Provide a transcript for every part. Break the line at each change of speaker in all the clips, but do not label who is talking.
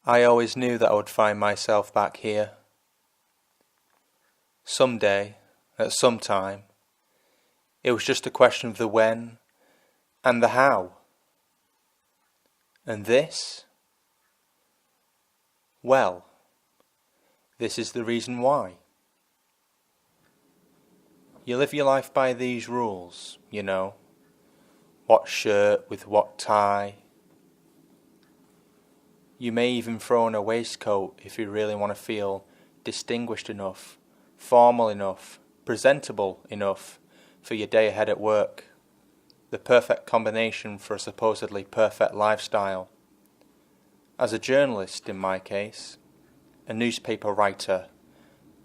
I always knew that I would find myself back here. Someday, at some time. It was just a question of the when and the how. And this? Well, this is the reason why. You live your life by these rules, you know. What shirt with what tie. You may even throw in a waistcoat if you really want to feel distinguished enough, formal enough, presentable enough for your day ahead at work. The perfect combination for a supposedly perfect lifestyle. As a journalist, in my case, a newspaper writer,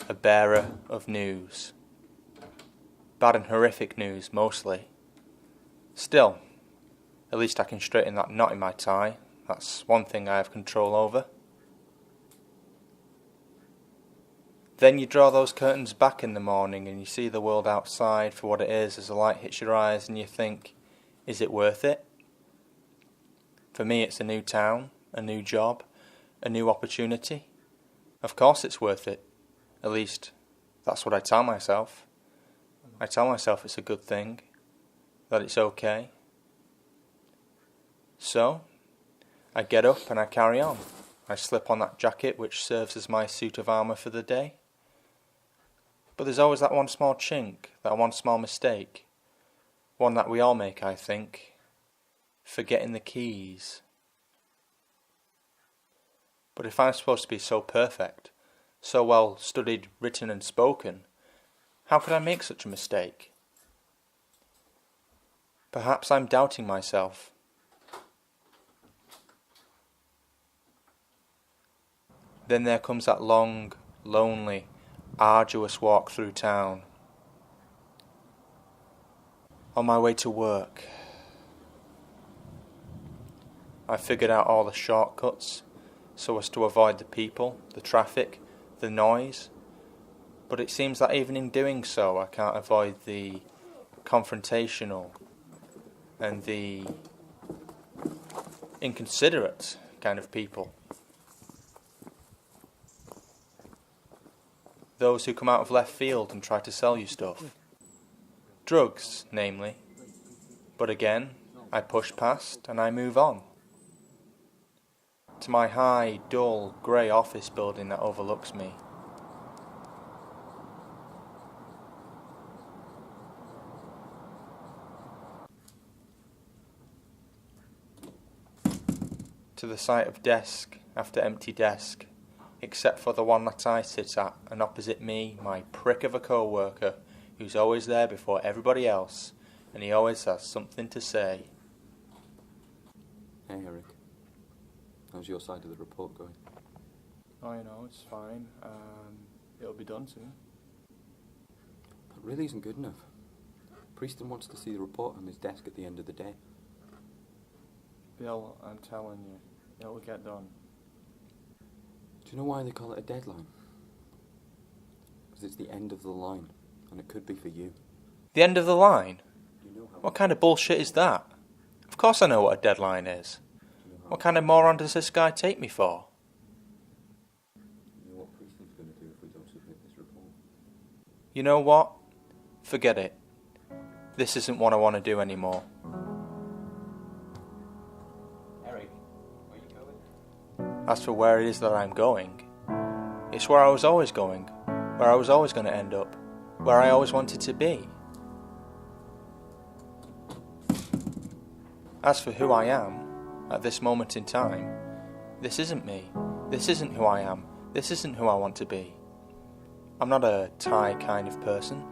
a bearer of news. Bad and horrific news, mostly. Still, at least I can straighten that knot in my tie. That's one thing I have control over. Then you draw those curtains back in the morning and you see the world outside for what it is as the light hits your eyes and you think, is it worth it? For me it's a new town, a new job, a new opportunity. Of course it's worth it. At least, that's what I tell myself. I tell myself it's a good thing, that it's okay. So, I get up and I carry on. I slip on that jacket which serves as my suit of armour for the day. But there's always that one small chink, that one small mistake. One that we all make, I think. Forgetting the keys. But if I'm supposed to be so perfect, so well studied, written and spoken, how could I make such a mistake? Perhaps I'm doubting myself. Then there comes that long, lonely, arduous walk through town. On my way to work, I figured out all the shortcuts so as to avoid the people, the traffic, the noise. But it seems that even in doing so, I can't avoid the confrontational and the inconsiderate kind of people. Those who come out of left field and try to sell you stuff. Drugs, namely. But again, I push past and I move on. To my high, dull, grey office building that overlooks me. To the sight of desk after empty desk, except for the one that I sit at, and opposite me, my prick of a co-worker, who's always there before everybody else, and he always has something to say.
Hey Eric, how's your side of the report going?
Oh, you know, it's fine. It'll be done soon.
That really isn't good enough. Prieston wants to see the report on his desk at the end of the day.
Bill, I'm telling you, it'll get done.
Do you know why they call it a deadline? Because it's the end of the line, and it could be for you.
The end of the line?
You know how
What kind of bullshit is that? Of course I know what a deadline is. What kind of moron does this guy take me for?
You know what Prieston's going to do if we don't submit this report?
You know what? Forget it. This isn't what I want to do anymore.
Eric, where are you going?
As for where it is that I'm going, it's where I was always going, where I was always going to end up, where I always wanted to be. As for who I am, at this moment in time, this isn't me. This isn't who I am. This isn't who I want to be. I'm not a Thai kind of person,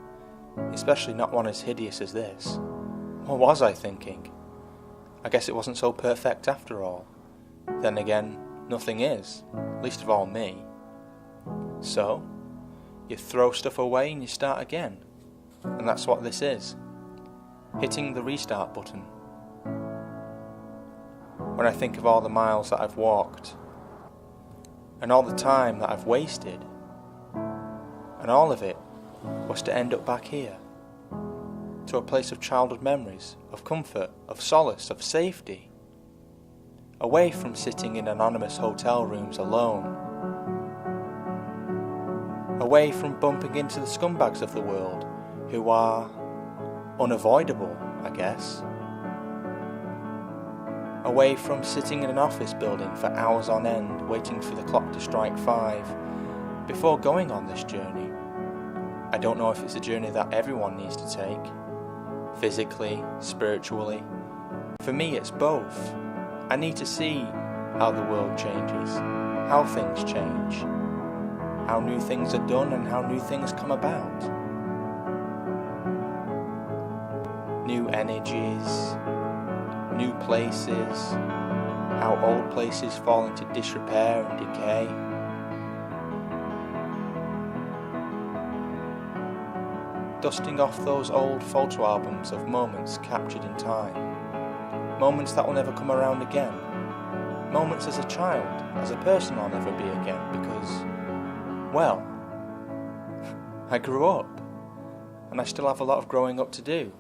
especially not one as hideous as this. What was I thinking? I guess it wasn't so perfect after all. Then again, nothing is, least of all me. So, you throw stuff away and you start again. And that's what this is. Hitting the restart button. When I think of all the miles that I've walked, and all the time that I've wasted, and all of it was to end up back here, to a place of childhood memories, of comfort, of solace, of safety. away from sitting in anonymous hotel rooms alone, away from bumping into the scumbags of the world who are unavoidable, I guess, away from sitting in an office building for hours on end waiting for the clock to strike 5 before going on this journey. I don't know if it's a journey that everyone needs to take, physically, spiritually. For me, it's both. I need to see how the world changes, how things change, how new things are done and how new things come about. New energies, new places, how old places fall into disrepair and decay. Dusting off those old photo albums of moments captured in time. Moments that will never come around again. Moments as a child, as a person I'll never be again because, well, I grew up and I still have a lot of growing up to do.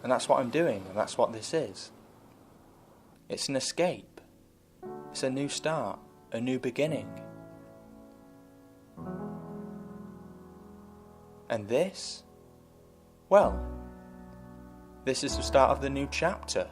And that's what I'm doing, and that's what this is. It's an escape. It's a new start, a new beginning. And this? Well, this is the start of the new chapter.